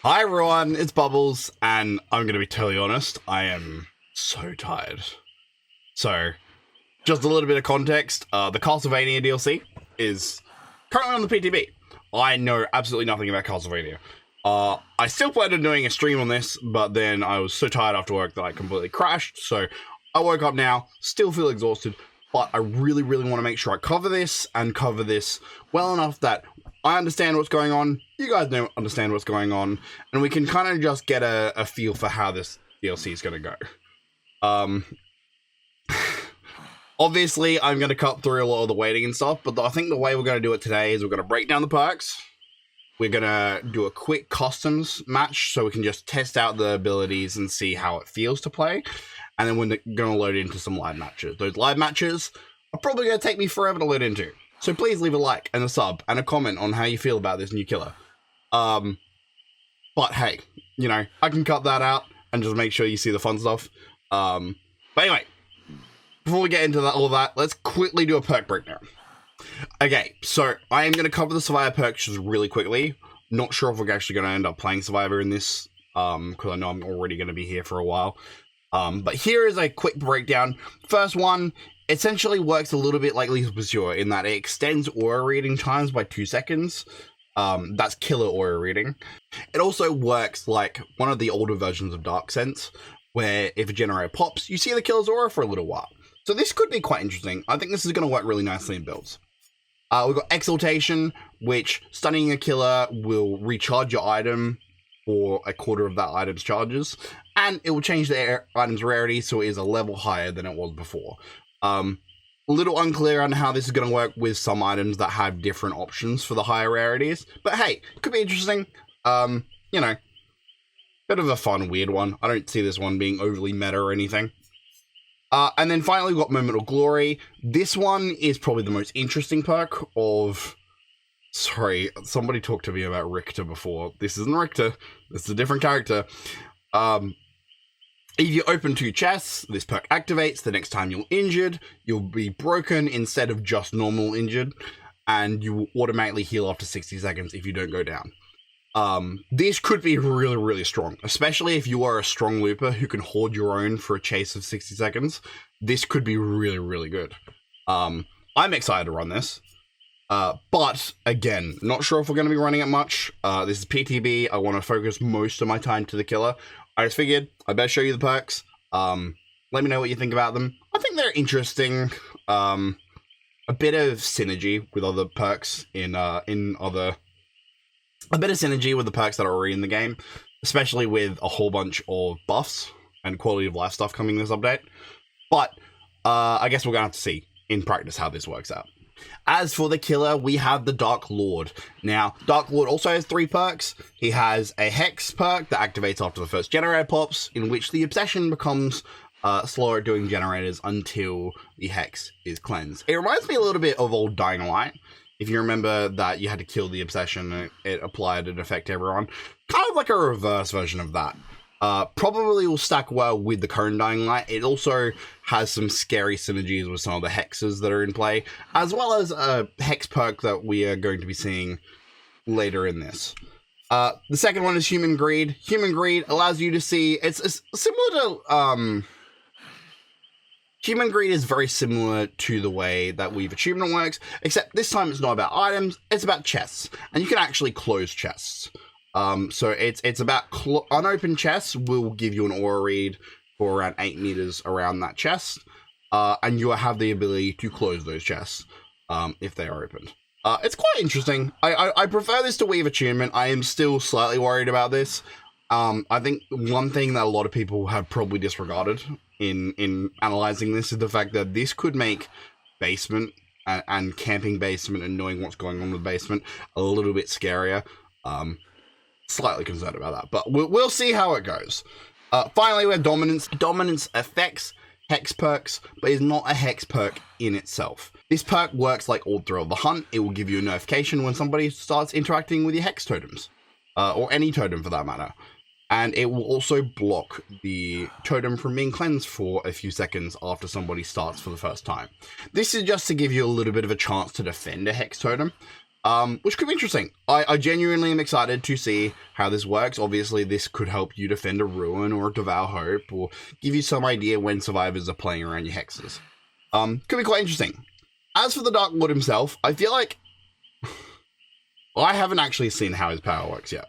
Hi everyone, it's Bubbles, and I'm going to be totally honest, I am so tired. So, just a little bit of context, the Castlevania DLC is currently on the PTB. I know absolutely nothing about Castlevania. I still planned on doing a stream on this, but then I was so tired after work that I completely crashed, so I woke up now, still feel exhausted, but I really want to make sure I cover this, and cover this well enough that I understand what's going on, you guys don't understand what's going on, and we can kind of just get a feel for how this DLC is going to go. Obviously, I'm going to cut through a lot of the waiting and stuff, but I think the way we're going to do it today is we're going to break down the perks, we're going to do a quick customs match so we can just test out the abilities and see how it feels to play, and then we're going to load into some live matches. Those live matches are probably going to take me forever to load into. So please leave a like and a sub and a comment on how you feel about this new killer. But hey, you know, I can cut that out and just make sure you see the fun stuff. But anyway, before we get into all that, let's quickly do a perk breakdown. Okay, so I am going to cover the Survivor perks just really quickly. Not sure if we're actually going to end up playing Survivor in this, because I know I'm already going to be here for a while. But here is a quick breakdown. First one essentially works a little bit like Lethal Pursuer in that it extends aura reading times by 2 seconds. That's killer aura reading. It also works like one of the older versions of Dark Sense, where if a generator pops, you see the killer's aura for a little while. So this could be quite interesting. I think this is going to work really nicely in builds. We've got Exaltation, which stunning a killer will recharge your item for a quarter of that item's charges, and it will change the item's rarity so it is a level higher than it was before. A little unclear on how this is going to work with some items that have different options for the higher rarities, but hey, it could be interesting. You know, bit of a fun, weird one. I don't see this one being overly meta or anything. And then finally, we've got Moment of Glory. This one is probably the most interesting perk of... Sorry, somebody talked to me about Richter before. This isn't Richter. This is a different character. If you open 2 chests, this perk activates. The next time you're injured, you'll be broken instead of just normal injured, and you will automatically heal after 60 seconds if you don't go down. This could be really strong, especially if you are a strong looper who can hold your own for a chase of 60 seconds. This could be really good. I'm excited to run this. But again, not sure if we're going to be running it much. This is PTB. I want to focus most of my time to the killer. I just figured I better show you the perks. Let me know what you think about them. I think they're interesting. A bit of synergy with other perks a bit of synergy with the perks that are already in the game, especially with a whole bunch of buffs and quality of life stuff coming this update. But I guess we're gonna have to see in practice how this works out. As for the killer, we have the Dark Lord. Now, Dark Lord also has 3 perks. He has a Hex perk that activates after the first generator pops, in which the Obsession becomes slower at doing generators until the Hex is cleansed. It reminds me a little bit of old Dying Light. If you remember that you had to kill the Obsession and it applied an effect to everyone. Kind of like a reverse version of that. Probably will stack well with the current Dying Light. It also has some scary synergies with some of the hexes that are in play, as well as a hex perk that we are going to be seeing later in this. The second one is Human Greed. Human Greed allows you to see, it's similar to, Human Greed is very similar to the way that Weave Achievement works, except this time it's not about items, it's about chests, and you can actually close chests. So it's about unopened chests will give you an aura read for around 8 meters around that chest, and you have the ability to close those chests if they are opened. It's quite interesting. I prefer this to Weave Achievement. I am still slightly worried about this. I think one thing that a lot of people have probably disregarded in analyzing this is the fact that this could make basement and camping basement and knowing what's going on with basement a little bit scarier. Slightly concerned about that, but we'll see how it goes. Finally, we have Dominance. Dominance affects hex perks, but is not a hex perk in itself. This perk works like all throughout the hunt. It will give you a notification when somebody starts interacting with your hex totems, or any totem for that matter. And it will also block the totem from being cleansed for a few seconds after somebody starts for the first time. This is just to give you a little bit of a chance to defend a hex totem. which could be interesting. I genuinely am excited to see how this works. Obviously, this could help you defend a ruin or devour hope, or give you some idea when survivors are playing around your hexes. Could be quite interesting. As for the Dark Lord himself, I feel like I haven't actually seen how his power works yet.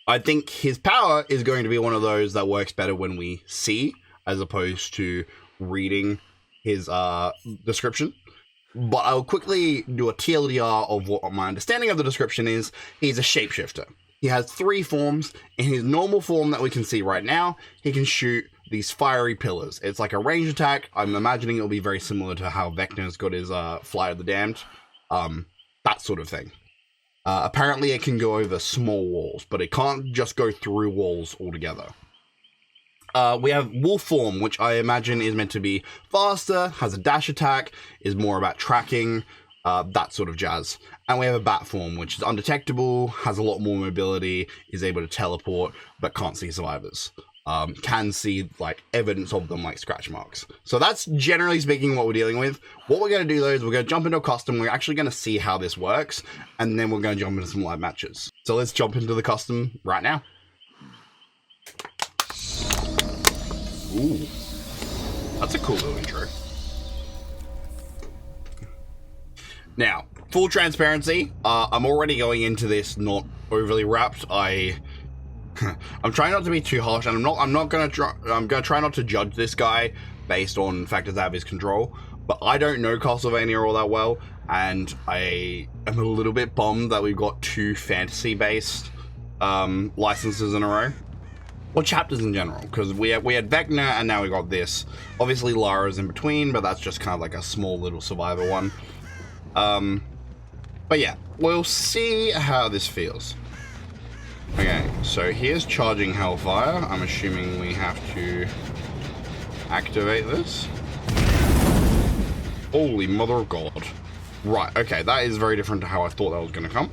I think his power is going to be one of those that works better when we see, as opposed to reading his description. But I'll quickly do a TLDR of what my understanding of the description is. He's a shapeshifter. He has 3 forms. In his normal form that we can see right now, he can shoot these fiery pillars. It's like a range attack. I'm imagining it'll be very similar to how Vecna's got his Fly of the Damned. That sort of thing. Apparently it can go over small walls, but it can't just go through walls altogether. We have Wolf form, which I imagine is meant to be faster, has a dash attack, is more about tracking, that sort of jazz. And we have a Bat form, which is undetectable, has a lot more mobility, is able to teleport, but can't see survivors. Can see like evidence of them, like scratch marks. So that's generally speaking what we're dealing with. What we're going to do though is we're going to jump into a custom. We're actually going to see how this works, and then we're going to jump into some live matches. So let's jump into the custom right now. Ooh, that's a cool little intro. Now, full transparency, I'm already going into this not overly wrapped. I'm trying not to be too harsh, and I'm gonna try not to judge this guy based on factors out of his control. But I don't know Castlevania all that well, and I am a little bit bummed that we've got 2 fantasy-based licenses in a row. Or chapters in general, because we had Vecna and now we got this. Obviously Lara's in between, but that's just kind of like a small little survivor one. But yeah, we'll see how this feels. Okay, so here's charging Hellfire. I'm assuming we have to activate this. Holy mother of God. Right, okay, that is very different to how I thought that was going to come.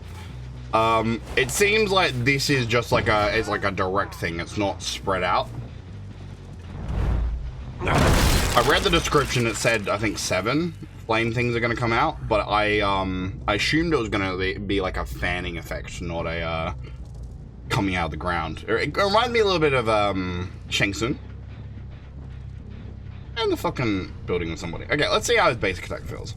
It seems like this is just like it's like a direct thing. It's not spread out. I read the description. It said, I think 7 flame things are going to come out, but I assumed it was going to be like a fanning effect, not a, coming out of the ground. It reminds me a little bit of, Shang Tsung. And the fucking building with somebody. Okay, let's see how his basic attack feels.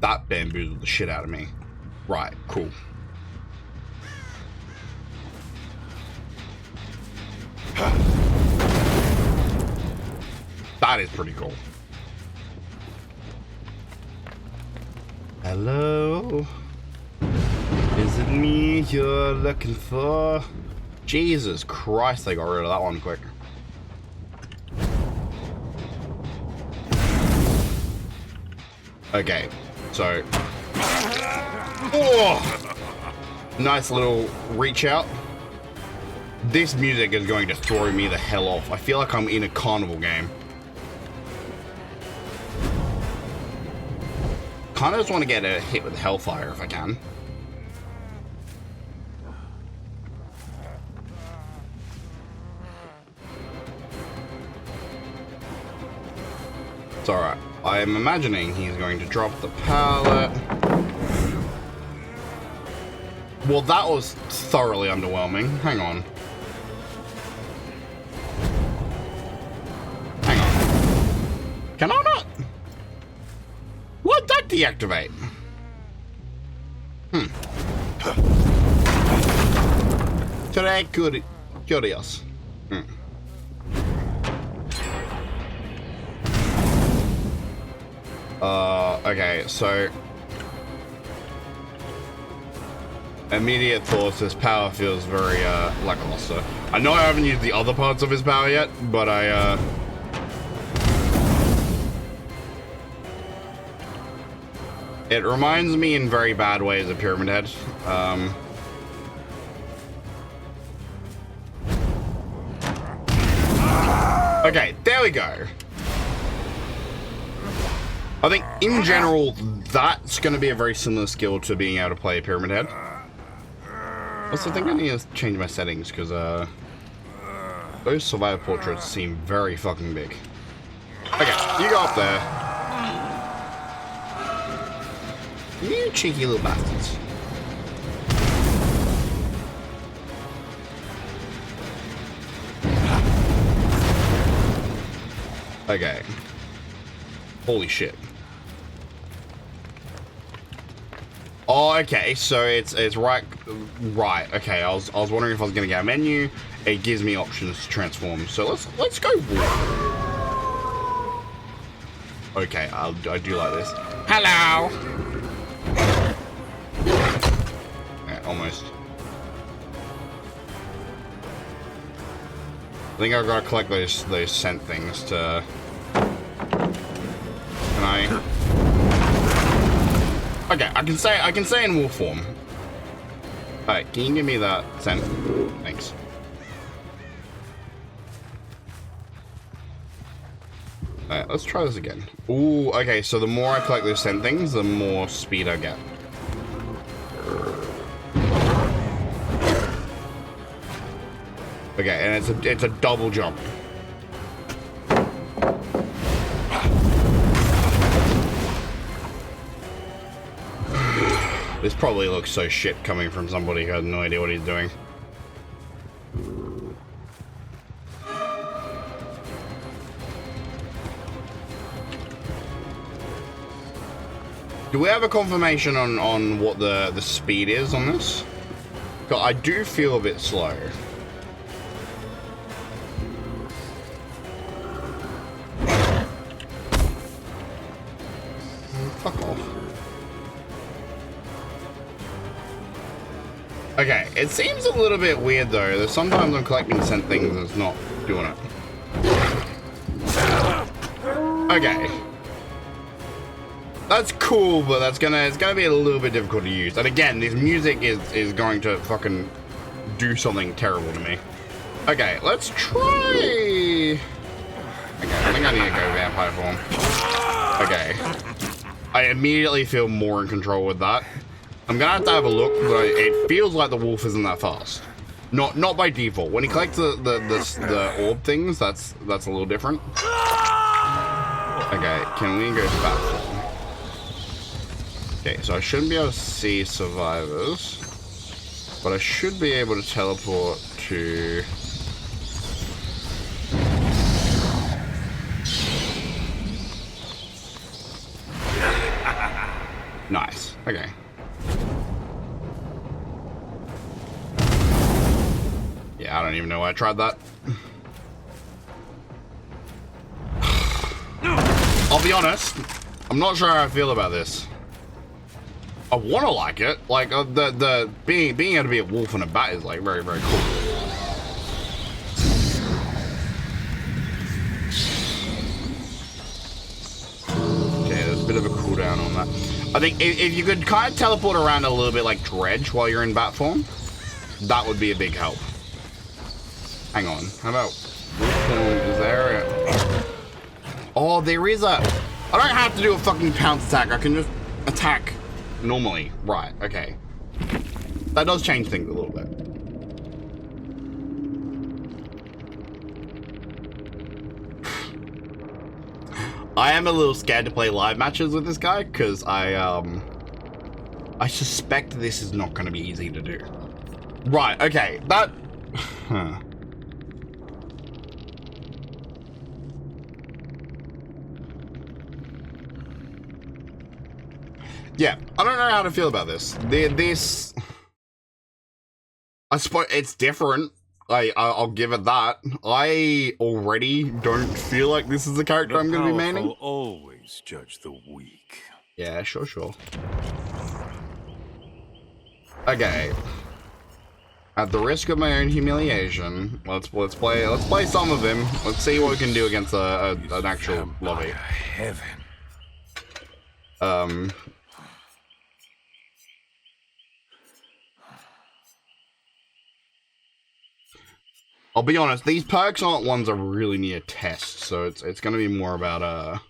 That bamboozled the shit out of me. Right, cool. That is pretty cool. Hello? Is it me you're looking for? Jesus Christ, they got rid of that one quick. Okay, so, oh, nice little reach out. This music is going to throw me the hell off. I feel like I'm in a carnival game. Kind of just want to get a hit with Hellfire if I can. It's alright. I'm imagining he's going to drop the pallet. Well, that was thoroughly underwhelming. Hang on. Hang on. Can I not? What'd that deactivate? Today, curious. Okay, so immediate thoughts, his power feels very lackluster. I know I haven't used the other parts of his power yet, but it reminds me in very bad ways of Pyramid Head. Okay, there we go. I think, in general, that's going to be a very similar skill to being able to play Pyramid Head. Also, I think I need to change my settings, because those survivor portraits seem very fucking big. Okay, you go up there. You cheeky little bastards. Okay. Holy shit. Oh, okay, so it's right. Okay, I was wondering if I was gonna get a menu. It gives me options to transform. So let's go wolf. Okay, I do like this. Hello. Yeah, almost. I think I've got to collect those scent things to. Can I? Okay, I can say in wolf form. Alright, can you give me that scent? Thanks. Alright, let's try this again. Ooh, okay, so the more I collect those scent things, the more speed I get. Okay, and it's a double jump. This probably looks so shit coming from somebody who has no idea what he's doing. Do we have a confirmation on what the speed is on this? 'Cause I do feel a bit slow. Fuck off. Okay, it seems a little bit weird though. There's sometimes I'm collecting scent things and it's not doing it. Okay. That's cool, but it's gonna be a little bit difficult to use. And again, this music is going to fucking do something terrible to me. Okay, let's try. Okay, I think I need to go vampire form. Okay. I immediately feel more in control with that. I'm gonna have to have a look, but it feels like the wolf isn't that fast. Not by default. When he collects the orb things, that's a little different. Okay, can we go back? Okay, so I shouldn't be able to see survivors, but I should be able to teleport to. Nice. Okay. Yeah, I don't even know why I tried that. I'll be honest, I'm not sure how I feel about this. I want to like it. Like the being able to be a wolf and a bat is like very, very cool. Okay, there's a bit of a cooldown on that. I think if you could kind of teleport around a little bit like Dredge while you're in bat form, that would be a big help. Hang on, how about is there a... Oh, there is a... I don't have to do a fucking pounce attack. I can just attack normally. Right, okay. That does change things a little bit. I am a little scared to play live matches with this guy because I suspect this is not going to be easy to do. Right, okay. That... Huh. Yeah, I don't know how to feel about this. This, I suppose it's different. I'll give it that. I already don't feel like this is the character I'm going to be maining. Always judge the weak. Yeah, sure. Okay. At the risk of my own humiliation, let's play some of him. Let's see what we can do against an actual lobby. Heaven. I'll be honest, these perks aren't ones I really need to test, so it's going to be more about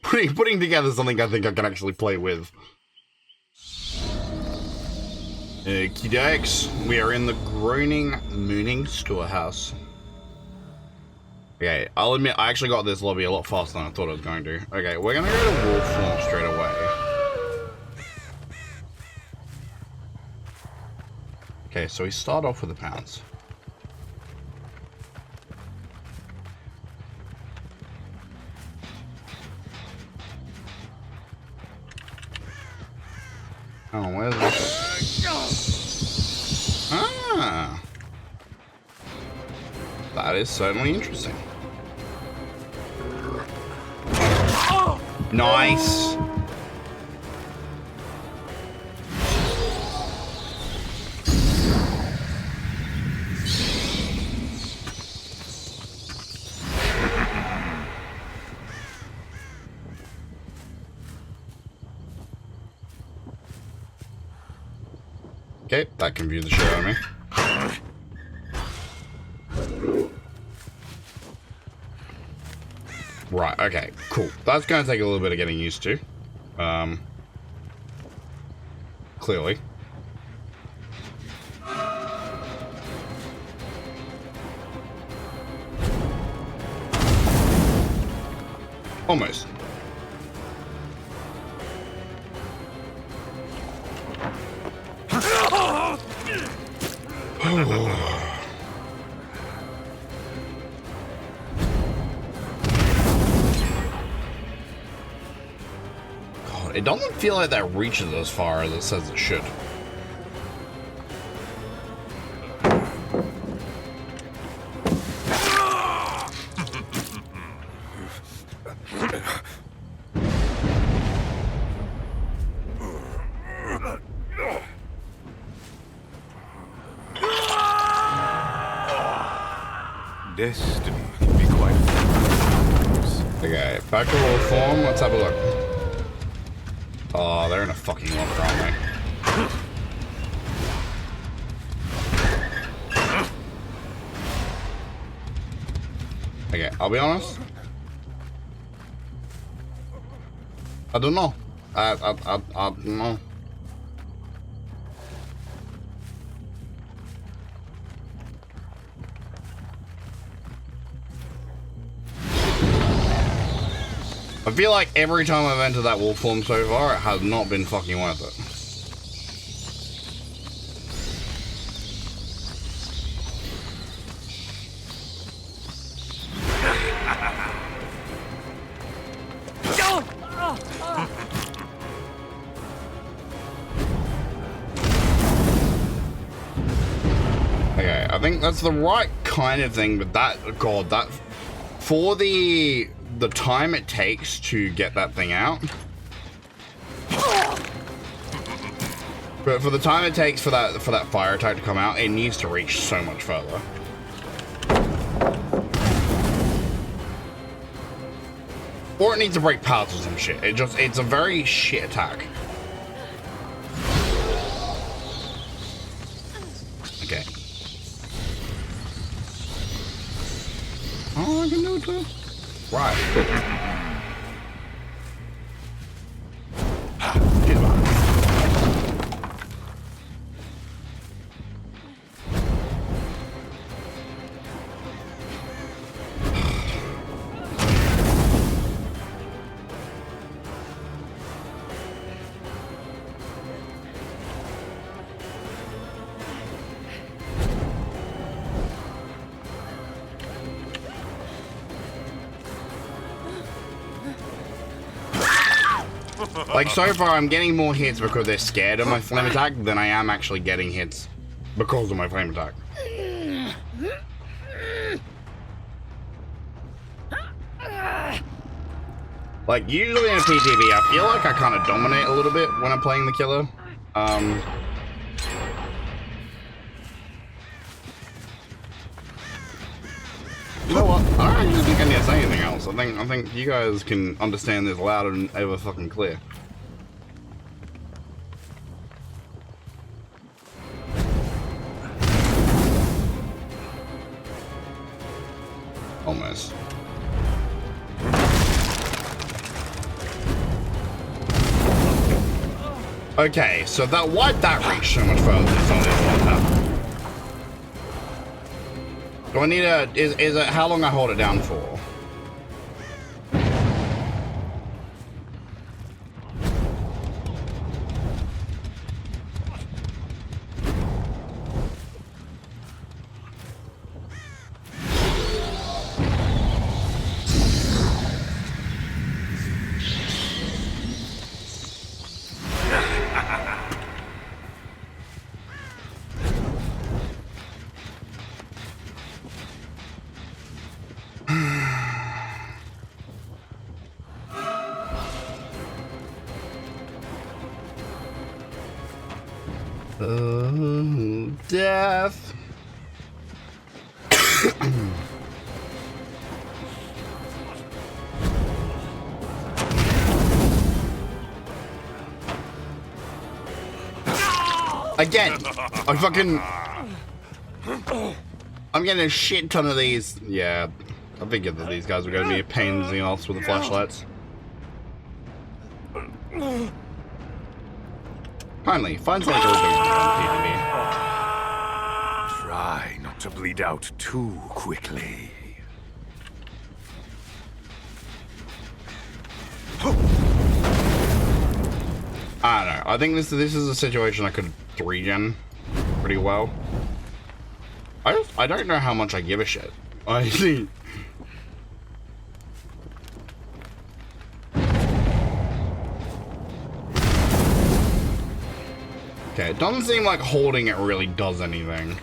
putting together something I think I can actually play with. Okie dokes, we are in the Groaning Mooning Storehouse. Okay, I'll admit, I actually got this lobby a lot faster than I thought I was going to. Okay, we're gonna go to wolf form straight away. Okay, so we start off with the pounds. Oh, where's this? Ah! That is certainly interesting. Nice! Okay, that confused the shit out of me. Right, okay, cool. That's going to take a little bit of getting used to. Clearly. Almost. God, it doesn't feel like that reaches as far as it says it should. Destiny can be quite fierce. Okay, back to wolf form. Let's have a look. Oh, they're in a fucking locker, aren't they? Okay, I'll be honest. I don't know. I don't know. I feel like every time I've entered that wolf form so far, it has not been fucking worth it. Okay, I think that's the right kind of thing, but that, God, that, for the time it takes to get that thing out, but for the time it takes for that fire attack to come out, it needs to reach so much further. Or it needs to break pallets or some shit. It's a very shit attack. Okay. Oh, I can do it too. Right, cool. Like, so far, I'm getting more hits because they're scared of my flame attack than I am actually getting hits because of my flame attack. Like, usually in a PTB, I feel like I kind of dominate a little bit when I'm playing the killer. You know what? I don't actually think I need to say anything else. I think you guys can understand this loud and ever fucking clear. Almost. Okay, so why'd that reach so much further than some of this one? Do I need a... Is it how long I hold it down for? Death. Again, I'm getting a shit ton of these. Yeah, I figured that these guys were going to be a pain in the ass with the flashlights. Finally, find something open on PTB. Try not to bleed out too quickly. I don't know. I think this is a situation I could 3-gen pretty well. I don't know how much I give a shit. I see. Okay, it doesn't seem like holding it really does anything.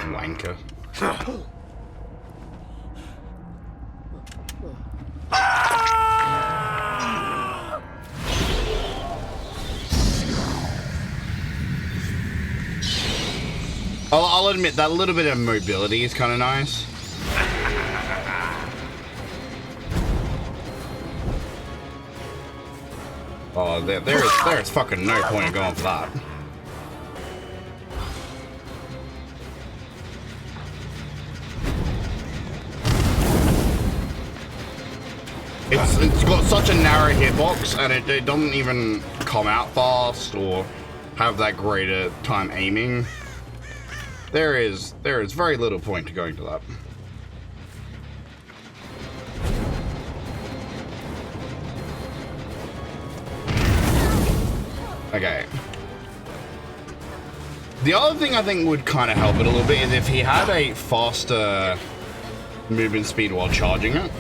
Wanker. I'll admit that little bit of mobility is kind of nice. Oh, there's fucking no point in going for that. It's got such a narrow hitbox, and it doesn't even come out fast or have that great a time aiming. There is very little point to going to that. Okay. The other thing I think would kind of help it a little bit is if he had a faster movement speed while charging it.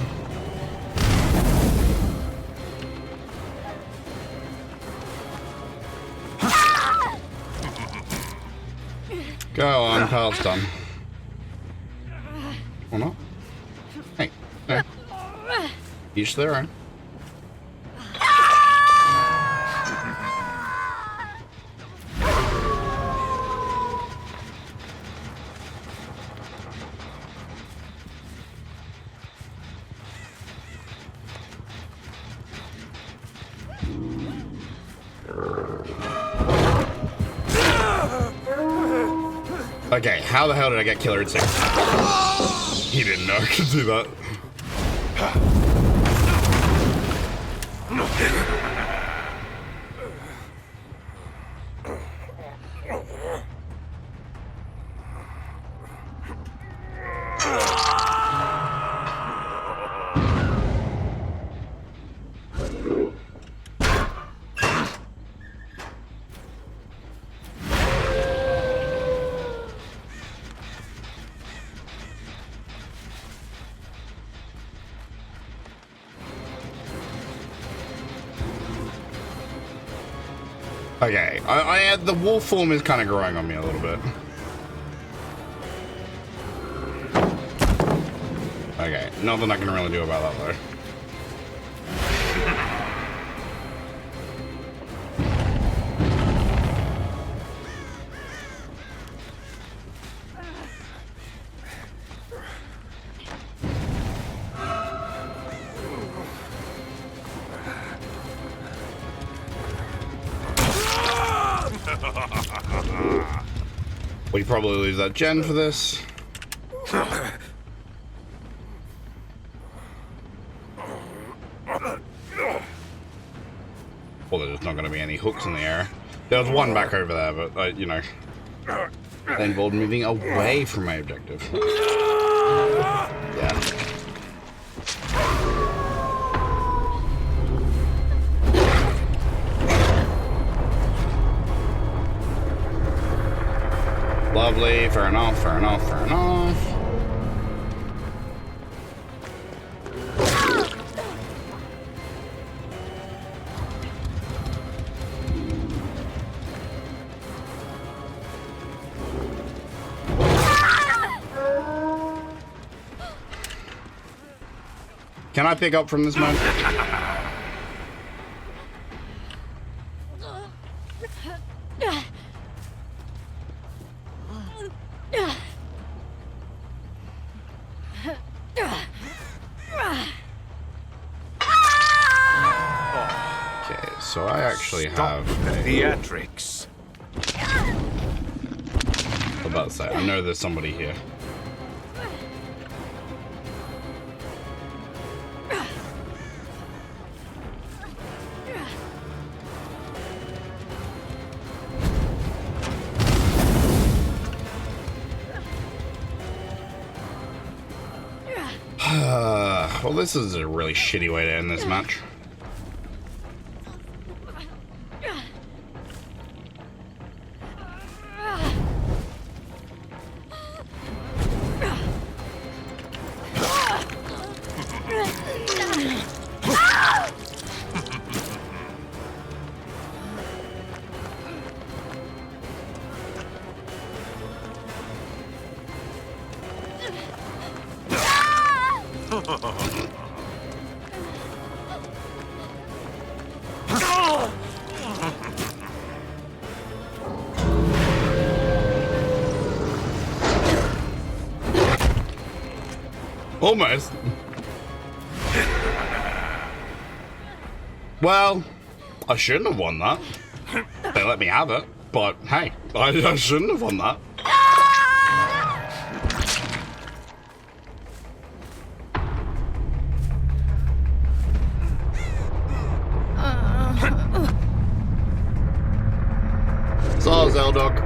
Go on, pal's done. Or not? Hey, no. Each their own. Okay, how the hell did I get Killer Instinct? He didn't know I could do that. Okay, the wolf form is kind of growing on me a little bit. Okay, nothing I can really do about that though. We probably lose that gen for this. Well, there's not going to be any hooks in the air. There was one back over there, but, you know, that involved moving away from my objective. Yeah. Lovely, fair enough, fair enough, fair enough. Can I pick up from this man? Okay, so I actually have theatrics. I'm about to say, I know there's somebody here. Well, this is a really shitty way to end this match. Almost. Well, I shouldn't have won that. They let me have it, but hey, I shouldn't have won that. So, Zeldog.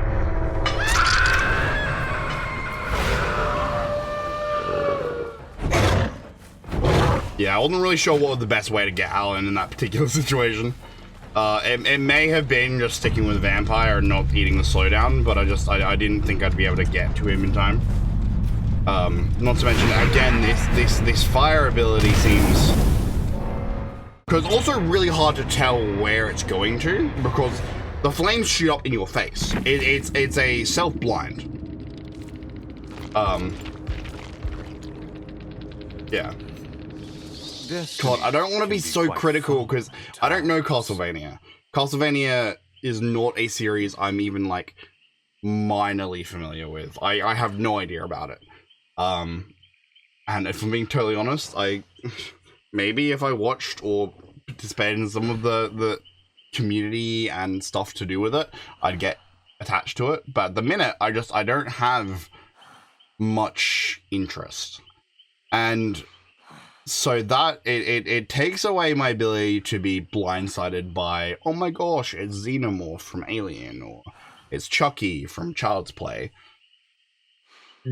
Yeah, I wasn't really sure what was the best way to get Alan in that particular situation. It may have been just sticking with Vampire and not eating the slowdown, but I didn't think I'd be able to get to him in time. Not to mention, again, this fire ability seems... Because it's also really hard to tell where it's going to, because the flames shoot up in your face. It's a self-blind. Yeah. God, I don't want to be so critical because I don't know Castlevania. Castlevania is not a series I'm even like minorly familiar with. I have no idea about it. And if I'm being totally honest, maybe if I watched or participated in some of the community and stuff to do with it, I'd get attached to it. But at the minute, I don't have much interest. And so that it takes away my ability to be blindsided by, oh my gosh, it's Xenomorph from Alien, or it's Chucky from Child's Play,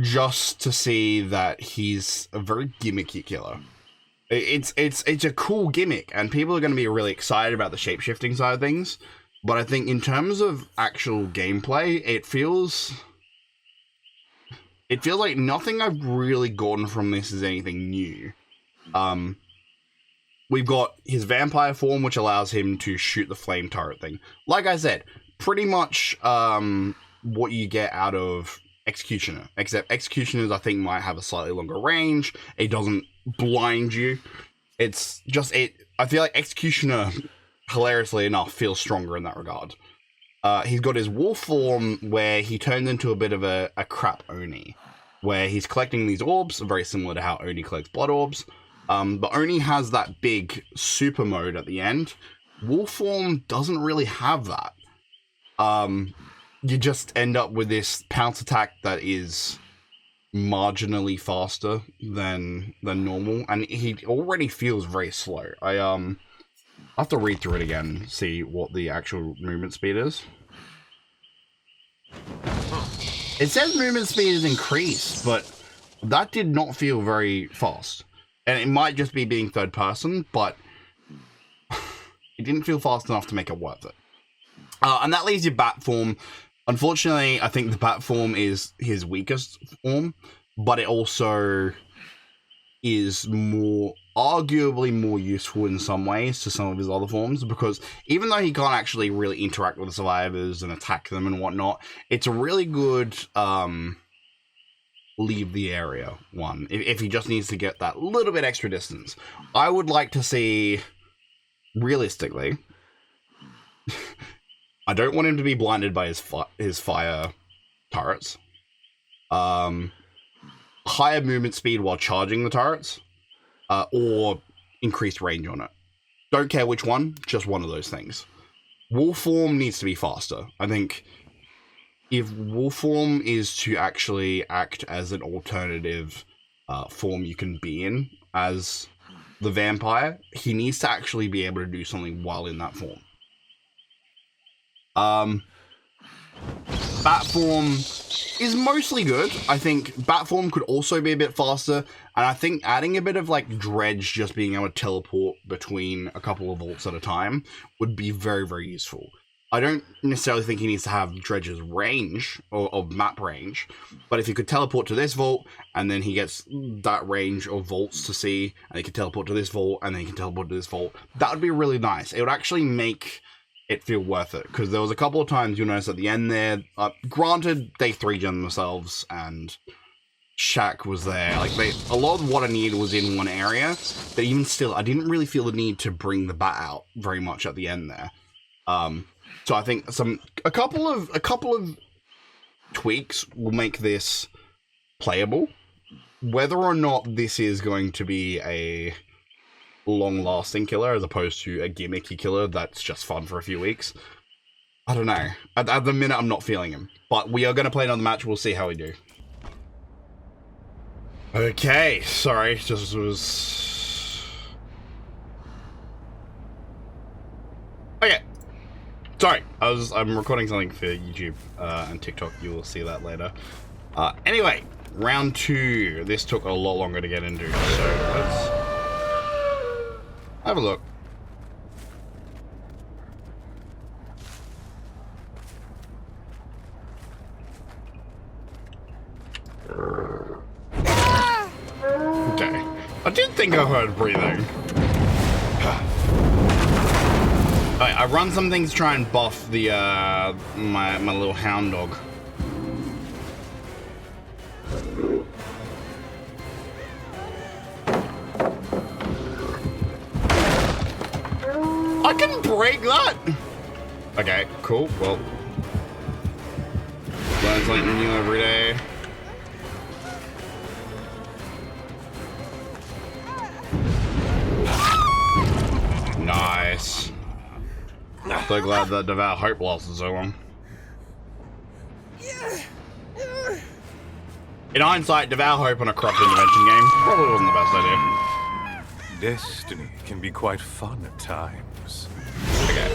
just to see that he's a very gimmicky killer. It's a cool gimmick, and people are going to be really excited about the shape-shifting side of things, but I think in terms of actual gameplay, it feels like nothing I've really gotten from this is anything new. We've got his vampire form, which allows him to shoot the flame turret thing. Like I said, pretty much what you get out of Executioner, except Executioners I think might have a slightly longer range. It doesn't blind you. It's just I feel like Executioner, hilariously enough, feels stronger in that regard. He's got his wolf form where he turns into a bit of a crap Oni, where he's collecting these orbs, very similar to how Oni collects blood orbs. But Oni has that big super mode at the end. Wolf form doesn't really have that. you just end up with this pounce attack that is marginally faster than normal, and he already feels very slow. I have to read through it again, see what the actual movement speed is. It says movement speed is increased, but that did not feel very fast. And it might just be being third person, but it didn't feel fast enough to make it worth it. And that leaves your bat form. Unfortunately, I think the bat form is his weakest form, but it also is arguably more useful in some ways to some of his other forms, because even though he can't actually really interact with the survivors and attack them and whatnot, it's a really good leave the area one if he just needs to get that little bit extra distance. I would like to see, realistically, I don't want him to be blinded by his fire turrets. Higher movement speed while charging the turrets, or increased range on it. Don't care which one, just one of those things. Wolf form needs to be faster. I think if wolf form is to actually act as an alternative form you can be in as the vampire, he needs to actually be able to do something while in that form. Bat form is mostly good. I think bat form could also be a bit faster, and I think adding a bit of like dredge, just being able to teleport between a couple of vaults at a time, would be very, very useful. I don't necessarily think he needs to have dredge's range or map range, but if he could teleport to this vault and then he gets that range of vaults to see, and he can teleport to this vault and then he can teleport to this vault, that would be really nice. It would actually make it feel worth it, because there was a couple of times you'll notice at the end there, granted they 3-gen themselves and Shaq was there, like a lot of what I needed was in one area, but even still I didn't really feel the need to bring the bat out very much at the end there. So I think a couple of tweaks will make this playable. Whether or not this is going to be a long-lasting killer as opposed to a gimmicky killer that's just fun for a few weeks, I don't know. At the minute, I'm not feeling him. But we are going to play another match. We'll see how we do. Okay, sorry. Just was... Okay. Sorry, I'm recording something for YouTube and TikTok. You will see that later. Anyway, round 2. This took a lot longer to get into, so let's have a look. Okay, I did think I heard breathing. I run some things to try and buff the my little hound dog. I can break that. Okay, cool. Well, learn something new every day. Nice. So glad that Devout Hope lasted so long. In hindsight, Devout Hope on a corrupt intervention game probably wasn't the best idea. Destiny can be quite fun at times. Okay.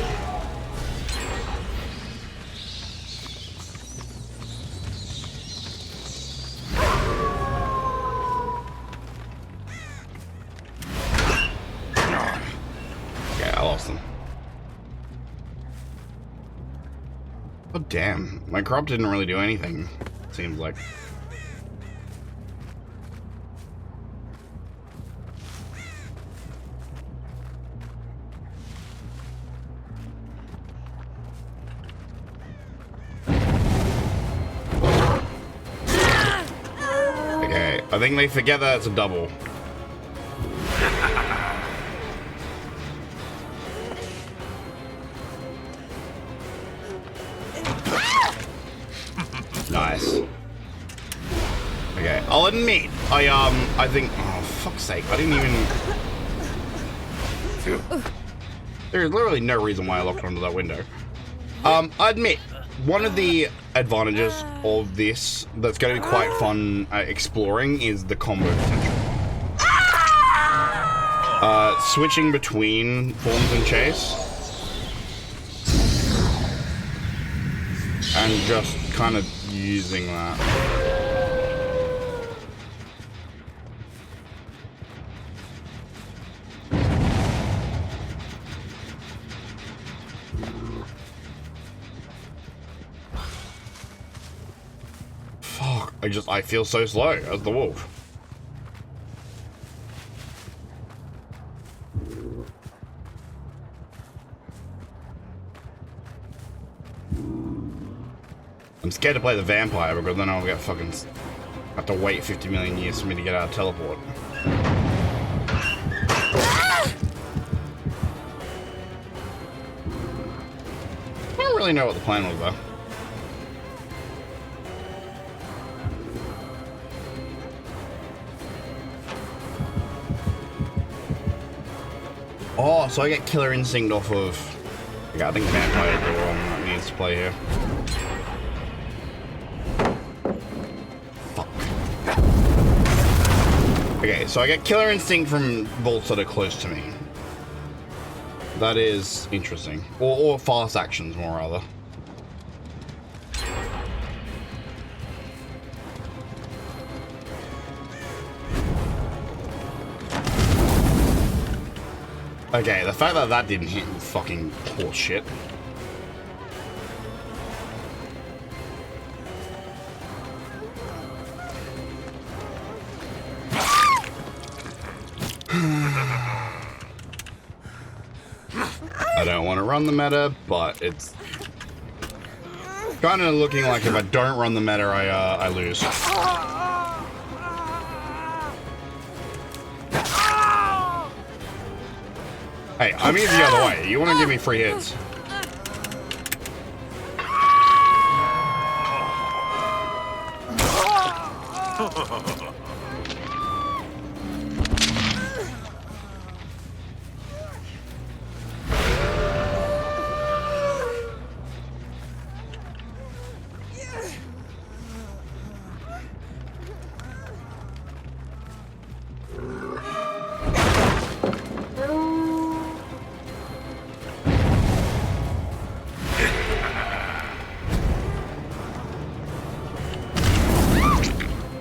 Okay, I lost them. Oh damn, my corrupt didn't really do anything, it seems like. Okay, I think they forget that it's a double. Nice. Okay, I'll admit, I think, oh, fuck's sake, I didn't even... There's literally no reason why I locked onto that window. I admit, one of the advantages of this that's going to be quite fun exploring is the combo potential. Switching between forms and chase. And just kind of using that. Fuck, I feel so slow as the wolf. I'm scared to play the vampire because then I'll get fucking have to wait 50 million years for me to get out of teleport. I don't really know what the plan was though. Oh, so I get Killer Instinct off of... Yeah, I think Vampire is the one that needs to play here. Fuck. Okay, so I get Killer Instinct from vaults that are close to me. That is interesting. Or fast actions, more rather. Okay, the fact that that didn't hit fucking horse shit. I don't want to run the meta, but it's kind of looking like if I don't run the meta, I lose. Hey, I'm easy the other way. You want to give me free hits?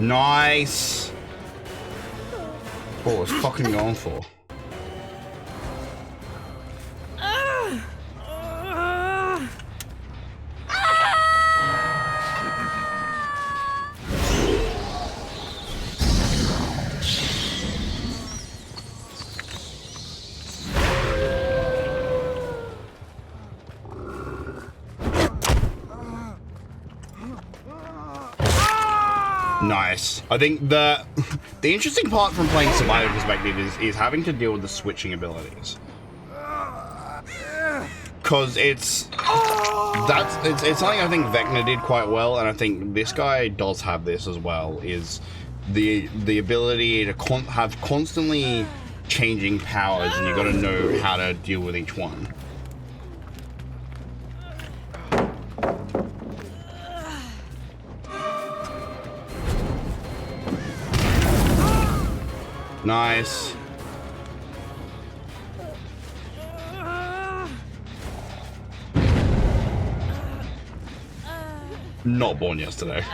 Nice. What was fucking going for? Nice. I think the interesting part from playing survivor perspective is having to deal with the switching abilities, because it's something I think Vecna did quite well, and I think this guy does have this as well. Is the ability to have constantly changing powers, and you got to know how to deal with each one. Nice. Not born yesterday.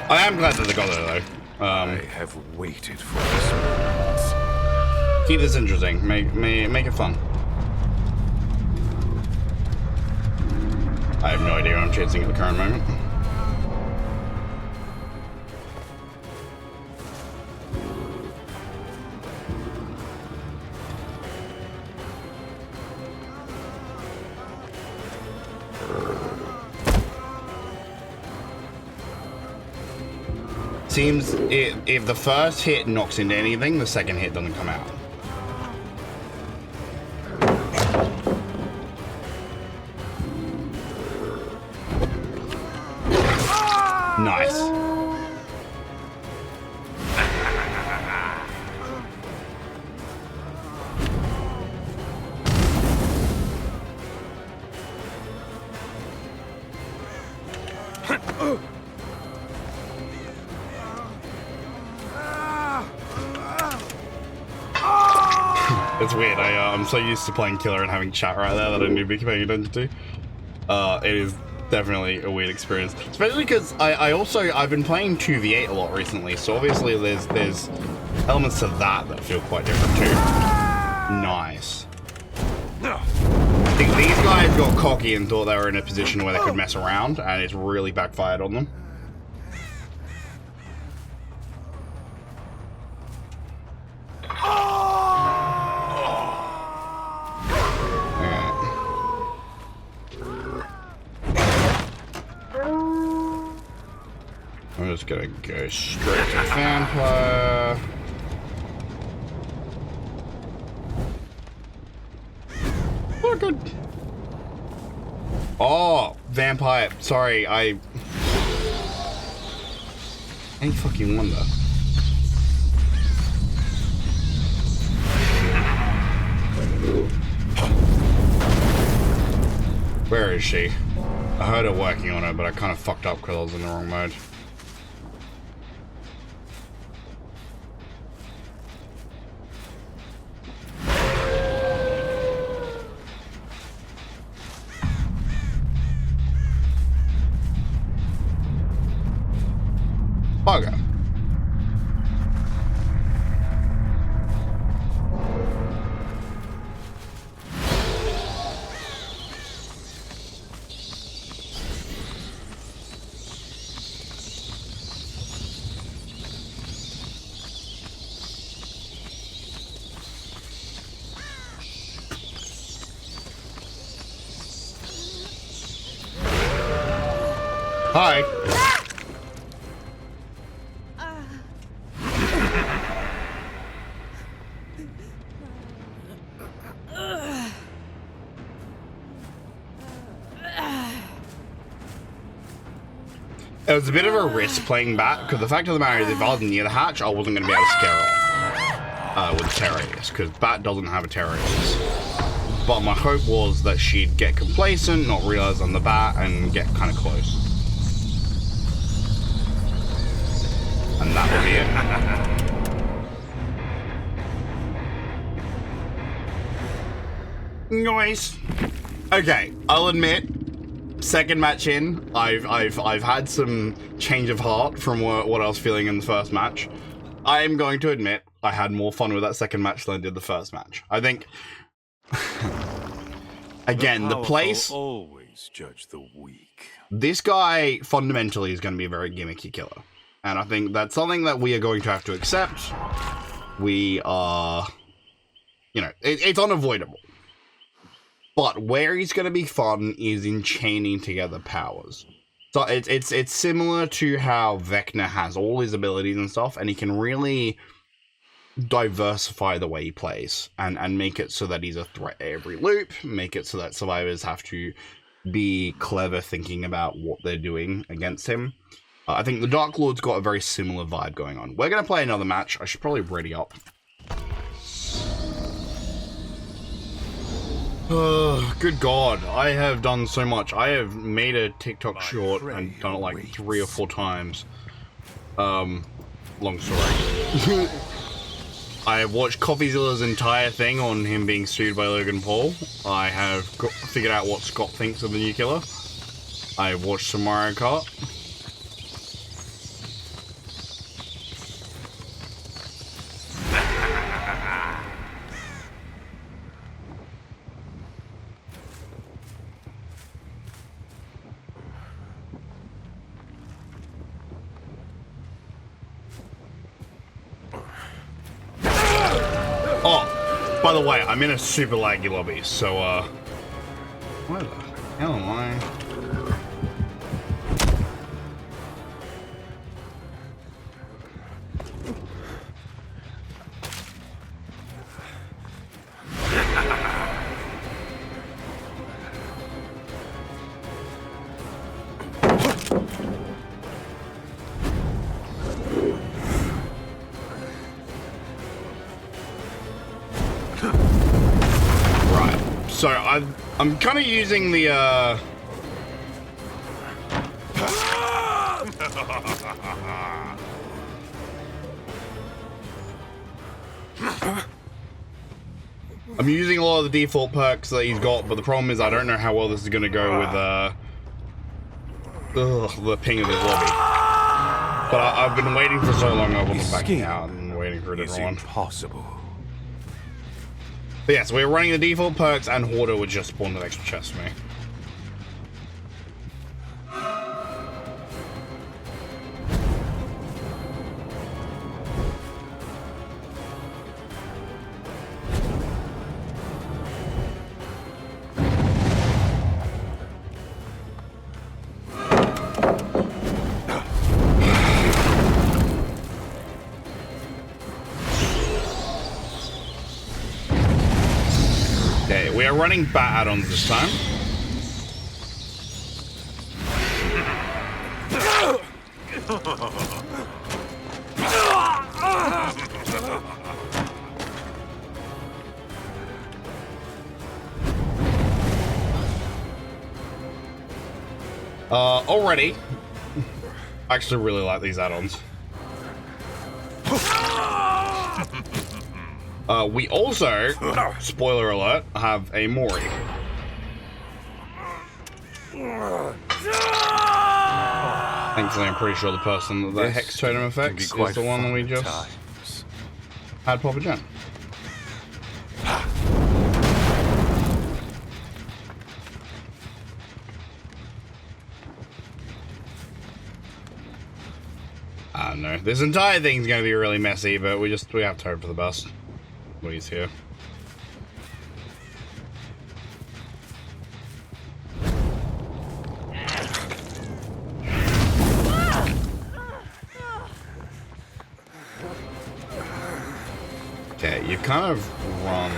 I am glad that they got there though. I have waited for this moment. Keep this interesting. Make it fun. I have no idea what I'm chasing at the current moment. Seems if the first hit knocks into anything, the second hit doesn't come out. It's weird. I'm so used to playing killer and having chat right there that I need to be paying attention to. It is definitely a weird experience, especially because I've been playing 2v8 a lot recently, so obviously there's elements to that feel quite different too. Nice. I think these guys got cocky and thought they were in a position where they could mess around, and it's really backfired on them. I'm just gonna go straight to vampire. Oh, good. Oh, vampire. Sorry, any fucking wonder. Where is she? I heard her working on it, but I kind of fucked up because I was in the wrong mode. Bugger. Hi. It was a bit of a risk playing Bat, because the fact of the matter is if I was near the hatch, I wasn't going to be able to scare her with Terrorius, because Bat doesn't have a Terrorius. But my hope was that she'd get complacent, not realize I'm the Bat, and get kind of close. And that would be it. Nice. Okay, I'll admit, second match in, I've had some change of heart from what I was feeling in the first match. I am going to admit I had more fun with that second match than I did the first match. I think again, the place always judge the weak. This guy fundamentally is going to be a very gimmicky killer. And I think that's something that we are going to have to accept. We are, you know, it's unavoidable. But where he's going to be fun is in chaining together powers. So it's similar to how Vecna has all his abilities and stuff, and he can really diversify the way he plays and make it so that he's a threat every loop, make it so that survivors have to be clever thinking about what they're doing against him. I think the Dark Lord's got a very similar vibe going on. We're going to play another match. I should probably ready up. Good God, I have done so much. I have made a TikTok short and done it like 3 or 4 times. Long story. I have watched CoffeeZilla's entire thing on him being sued by Logan Paul. I have figured out what Scott thinks of the new killer. I have watched some Mario Kart. Oh, by the way, I'm in a super laggy lobby, so, where the hell am I? So I'm kind of using the I'm using a lot of the default perks that he's got, but the problem is I don't know how well this is going to go with the ping of his lobby. But I've been waiting for so long I wasn't backing out and waiting for a different one. Impossible. But yeah, so we're running the default perks and Hoarder would just spawn an extra chest for me. Okay, we are running bat add-ons this time. Already, I actually really like these add-ons. We also, spoiler alert, have a Mori. Thankfully, I'm pretty sure the person that the Hex Totem affects is the one that we just had Papa Jen. I don't know. This entire thing's going to be really messy, but we have to hope for the best. When he's here. Okay, you kind of run.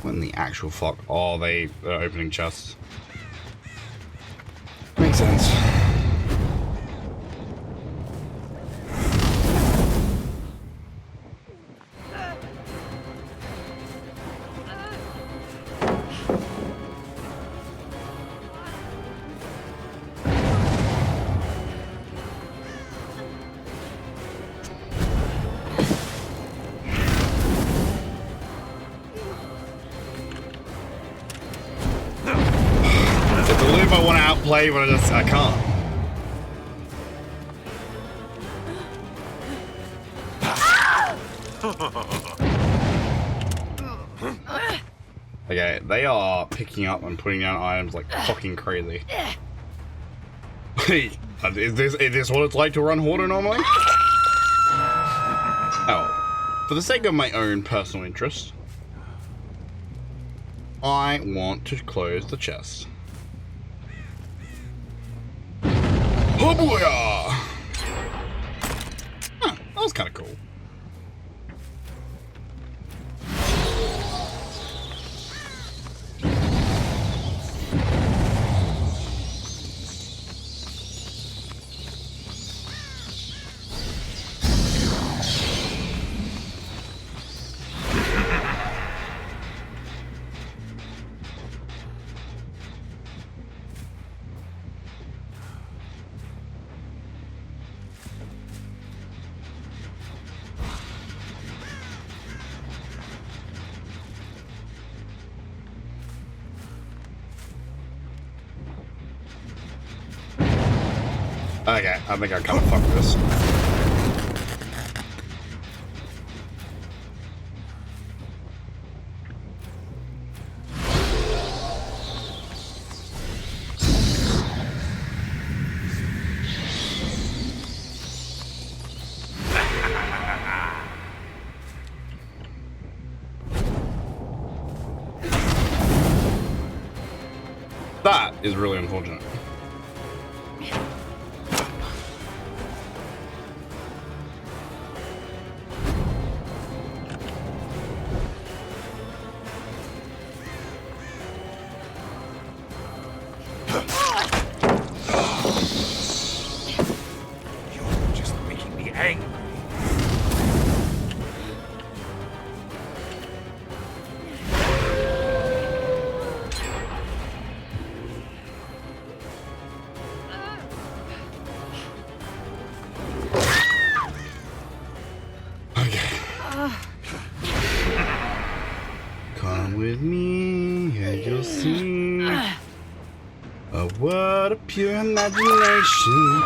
When the actual fuck are they opening chests? Makes sense. I want to outplay, but I can't. Okay, they are picking up and putting down items like fucking crazy. Is this what it's like to run Hoarder normally? Oh, for the sake of my own personal interest, I want to close the chest. Oh boy! Huh, that was kind of cool. Okay, I think I kind of fucked this. That is really unfortunate. You're just making me angry. Come with me and you'll see what a pure imagination.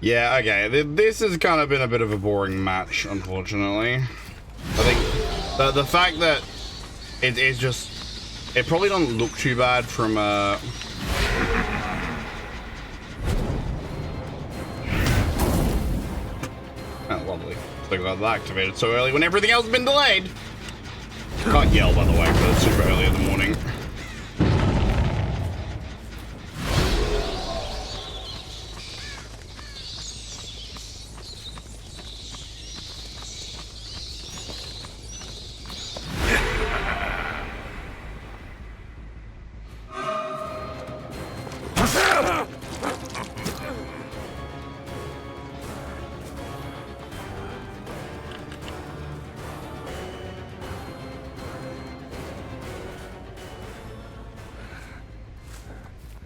Yeah, okay, this has kind of been a bit of a boring match, unfortunately. I think the fact that it's just, it probably doesn't look too bad from oh, lovely. Think about that activated so early when everything else has been delayed. Can't yell, by the way, because it's super early in the morning.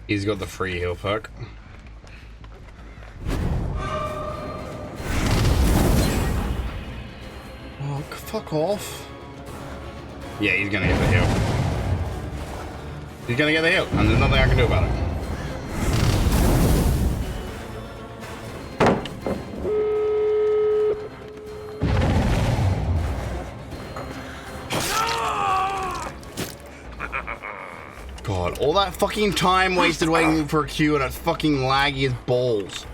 He's got the free heal perk. Oh, fuck off. Yeah, he's gonna get the heal. He's gonna get the heal, and there's nothing I can do about it. God, all that fucking time wasted waiting for a queue and it's fucking laggy as balls.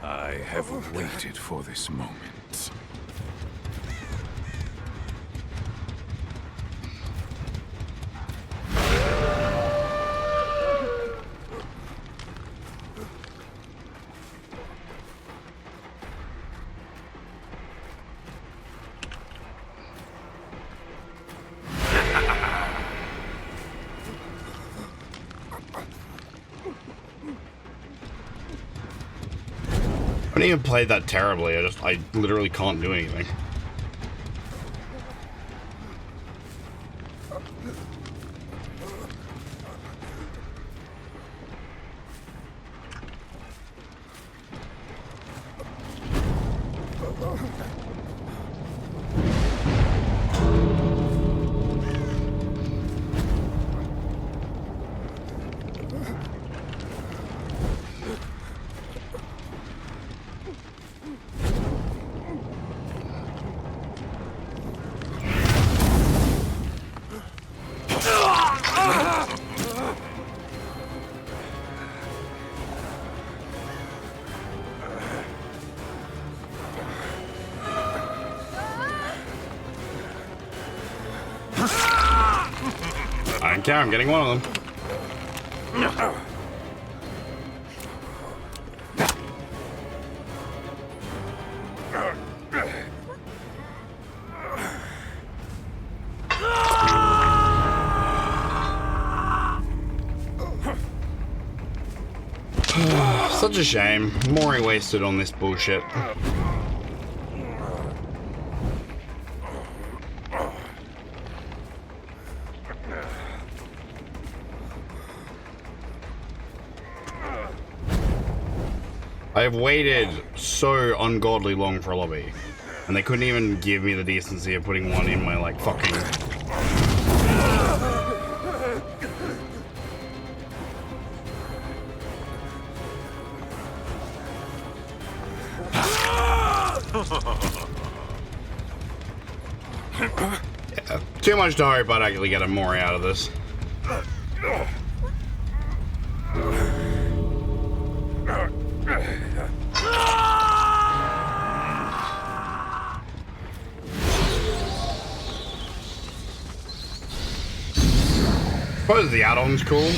I have waited for this moment. I didn't even play that terribly. I literally can't do anything. I don't care, I'm getting one of them. Such a shame. Mori wasted on this bullshit. I have waited so ungodly long for a lobby, and they couldn't even give me the decency of putting one in my, like, fucking... Yeah, too much to hope I'd actually get a Mori out of this. Suppose the add-on's cool.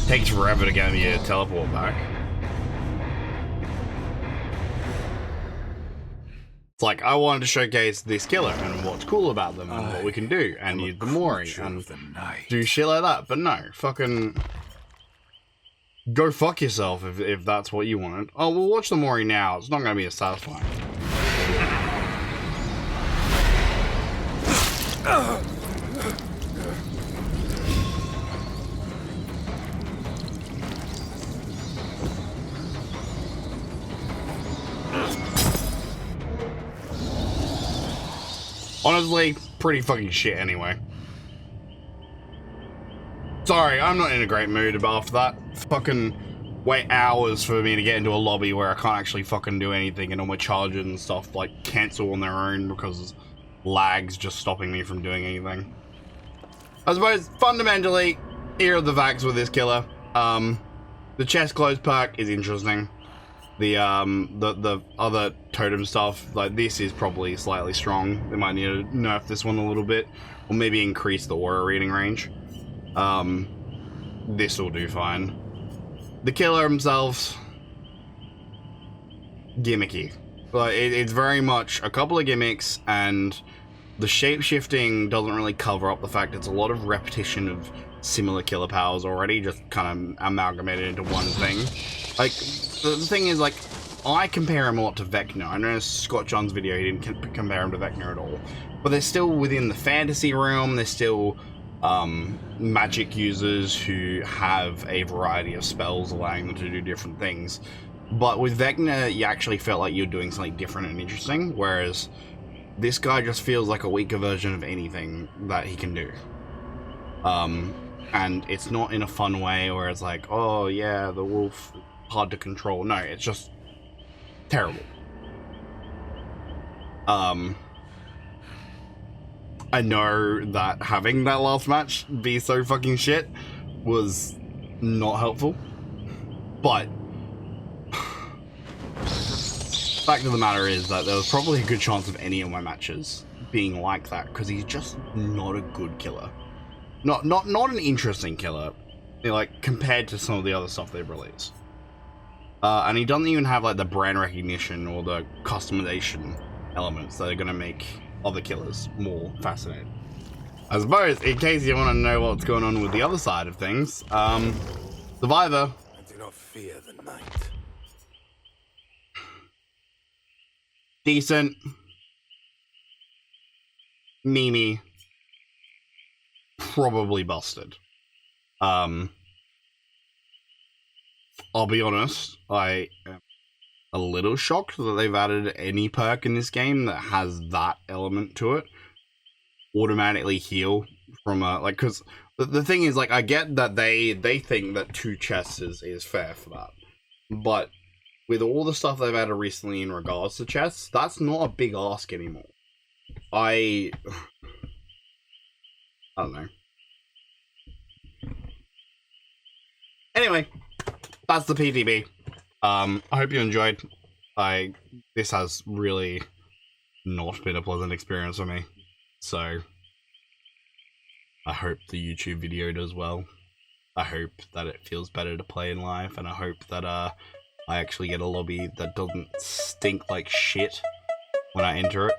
Takes forever to get me a teleport back. It's like, I wanted to showcase this killer and what's cool about them and what we can do and use the Mori and do shit like that. But no, fucking go fuck yourself if that's what you wanted. Oh, we'll watch the Mori now. It's not going to be as satisfying. Honestly, pretty fucking shit anyway. Sorry, I'm not in a great mood after that. Fucking wait hours for me to get into a lobby where I can't actually fucking do anything and all my charges and stuff like cancel on their own because lag's just stopping me from doing anything. I suppose fundamentally, here are the facts with this killer. The chest close perk is interesting. The other totem stuff, like this is probably slightly strong. They might need to nerf this one a little bit, or maybe increase the aura reading range. This will do fine. The killer himself, gimmicky. Like it's very much a couple of gimmicks, and the shape-shifting doesn't really cover up the fact it's a lot of repetition of similar killer powers already, just kind of amalgamated into one thing. Like, the thing is, like, I compare him a lot to Vecna. I know Scott John's video, he didn't compare him to Vecna at all. But they're still within the fantasy realm, they're still magic users who have a variety of spells allowing them to do different things. But with Vecna, you actually felt like you're doing something different and interesting, whereas this guy just feels like a weaker version of anything that he can do. And it's not in a fun way where it's like, oh yeah, the wolf, hard to control. No, it's just terrible. I know that having that last match be so fucking shit was not helpful, but fact of the matter is that there was probably a good chance of any of my matches being like that because he's just not a good killer. Not an interesting killer, you know, like compared to some of the other stuff they've released. And he doesn't even have like the brand recognition or the customization elements that are going to make other killers more fascinating. I suppose, in case you want to know what's going on with the other side of things, Survivor. I do not fear the night. Decent. Mimi. Probably busted. I'll be honest, I am a little shocked that they've added any perk in this game that has that element to it. Automatically heal from a, like, because the thing is, like, I get that they think that 2 chests is fair for that. But with all the stuff they've added recently in regards to chests, that's not a big ask anymore. I don't know. Anyway, that's the PTB. I hope you enjoyed. This has really not been a pleasant experience for me. So, I hope the YouTube video does well. I hope that it feels better to play in live, and I hope that I actually get a lobby that doesn't stink like shit when I enter it.